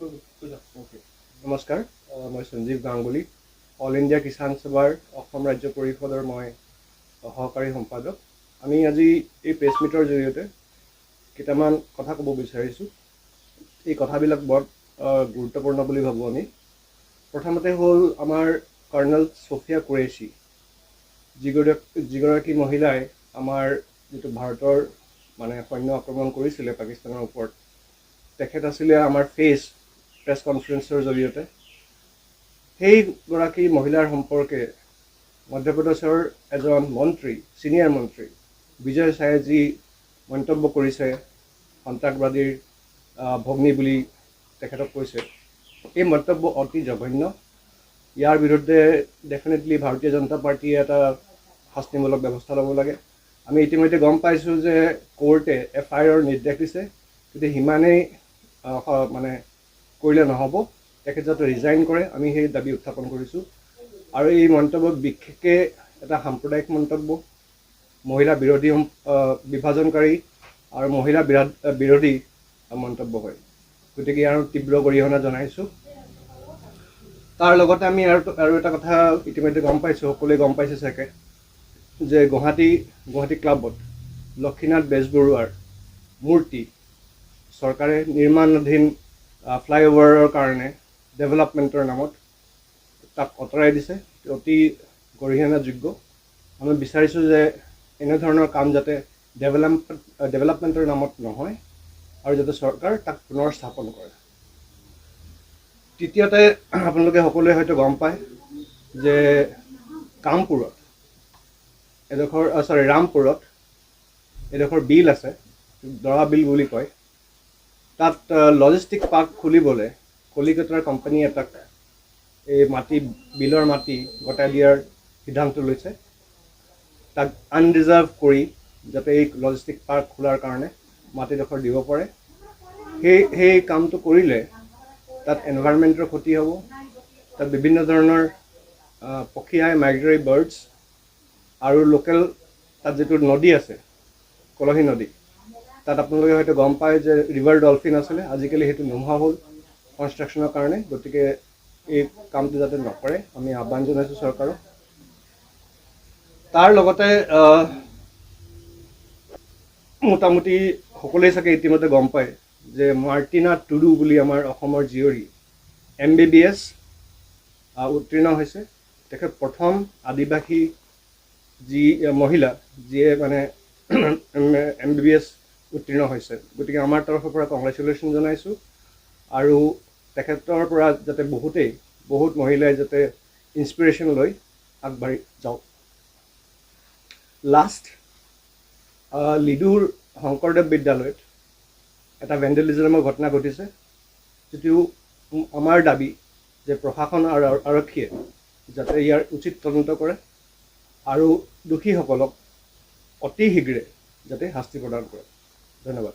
নমস্কাৰ, মই Sanjeev Ganguly, all India Kisan সভাৰ অসম ৰাজ্য পৰিষদৰ মই সহকাৰী সম্পাদক। আমি আজি এই প্ৰেছ মিটৰ জৰিয়তে কেইটামান কথা ক'ব বিচাৰিছোঁ। এই কথাবিলাক বৰ গুৰুত্বপূৰ্ণ বুলি ভাবোঁ আমি। প্ৰথমতে হ'ল আমাৰ কৰ্ণেল ছফিয়া কুৰেশ্বি, যিগৰাকী মহিলাই আমাৰ যিটো ভাৰতৰ সৈন্য আক্ৰমণ কৰিছিলে পাকিস্তানৰ ওপৰত, তেখেত আছিলে আমাৰ প্ৰেছ কনফাৰেন্সৰ জৰিয়তে। সেইগৰাকী মহিলাৰ সম্পৰ্কে মধ্যপ্ৰদেশৰ এজন মন্ত্ৰী, ছিনিয়ৰ মন্ত্ৰী বিজয় চায়ে যি মন্তব্য কৰিছে, সন্ত্ৰাসবাদীৰ ভগ্নী বুলি তেখেতক কৈছে, এই মন্তব্য অতি জঘন্য। ইয়াৰ বিৰুদ্ধে ডেফিনেটলি ভাৰতীয় জনতা পাৰ্টীয়ে এটা শাস্তিমূলক ব্যৱস্থা ল'ব লাগে। আমি ইতিমধ্যে গম পাইছোঁ যে কোৰ্টে FIR নিৰ্দেশ দিছে, কিন্তু সিমানেই কৰিলে নহ'ব, তেখেত যাতে ৰিজাইন কৰে, আমি সেই দাবী উত্থাপন কৰিছোঁ। আৰু এই মন্তব্য বিশেষকৈ এটা সাম্প্ৰদায়িক মন্তব্য, মহিলা বিৰোধী, বিভাজনকাৰী আৰু মহিলা বিৰোধী মন্তব্য হয়। গতিকে ইয়াৰ তীব্ৰ গৰিহণা জনাইছোঁ। তাৰ লগতে আমি আৰু এটা কথা ইতিমধ্যে গম পাইছোঁ, সকলোৱে গম পাইছে চাগে, যে গুৱাহাটী ক্লাবত লক্ষীনাথ বেজবৰুৱাৰ মূৰ্তি চৰকাৰে নিৰ্মাণাধীন ফ্লাইঅভাৰৰ কাৰণে ডেভেলপমেণ্টৰ নামত তাক আঁতৰাই দিছে। অতি গৰিহণাযোগ্য। আমি বিচাৰিছোঁ যে এনেধৰণৰ কাম যাতে ডেভেলপমেণ্টৰ নামত নহয়, আৰু যাতে চৰকাৰ তাক পুনৰ স্থাপন কৰে। তৃতীয়তে, আপোনালোকে সকলোৱে হয়তো গম পায় যে ৰামপুৰত এডোখৰ বিল আছে, দৰা বিল বুলি কয়। তাত লজিষ্টিক পাৰ্ক খুলিবলৈ কলিকতাৰ কোম্পানী এটাক এই বিলৰ মাটি গতাই দিয়াৰ সিদ্ধান্ত লৈছে। তাক আনৰিজাৰ্ভ কৰি যাতে এই লজিষ্টিক পাৰ্ক খোলাৰ কাৰণে মাটিডোখৰ দিব পাৰে। সেই কামটো কৰিলে তাত এনভাইৰনমেণ্টৰ ক্ষতি হ'ব। তাত বিভিন্ন ধৰণৰ পক্ষী আহে, মাইগ্ৰেটৰী বাৰ্ডছ, আৰু লোকেল তাত যিটো নদী আছে, কলহী নদী, তাত আপোনালোকে হয়তো গম পায় যে ৰিভাৰ ডলফিন আছিলে, আজিকালি সেইটো নোহোৱা হ'ল কনষ্ট্ৰাকশ্যনৰ কাৰণে। গতিকে এই কামটো যাতে নকৰে আমি আহ্বান জনাইছোঁ চৰকাৰক। তাৰ লগতে মোটামুটি সকলোৱে চাগে ইতিমধ্যে গম পায় যে মাৰ্টিনা টুডু বুলি আমাৰ অসমৰ জীয়ৰী MBBS উত্তীৰ্ণ হৈছে। তেখেত প্ৰথম আদিবাসী মহিলা যিয়ে MBBS উত্তীৰ্ণ হৈছে। গতিকে আমাৰ তৰফৰ পৰা কংগ্ৰেচুলেশ্যন জনাইছোঁ, আৰু তেখেতৰ পৰা যাতে বহুত মহিলাই যাতে ইনস্পিৰেশ্যন লৈ আগবাঢ়ি যাওক। লাষ্ট, লিডুৰ শংকৰদেৱ বিদ্যালয়ত এটা ভেণ্ডেলিজমৰ ঘটনা ঘটিছে, যিটো আমাৰ দাবী যে প্ৰশাসন আৰু আৰক্ষীয়ে যাতে ইয়াৰ উচিত তদন্ত কৰে আৰু দোষীসকলক অতি শীঘ্ৰে যাতে শাস্তি প্ৰদান কৰে। ধন্যবাদ।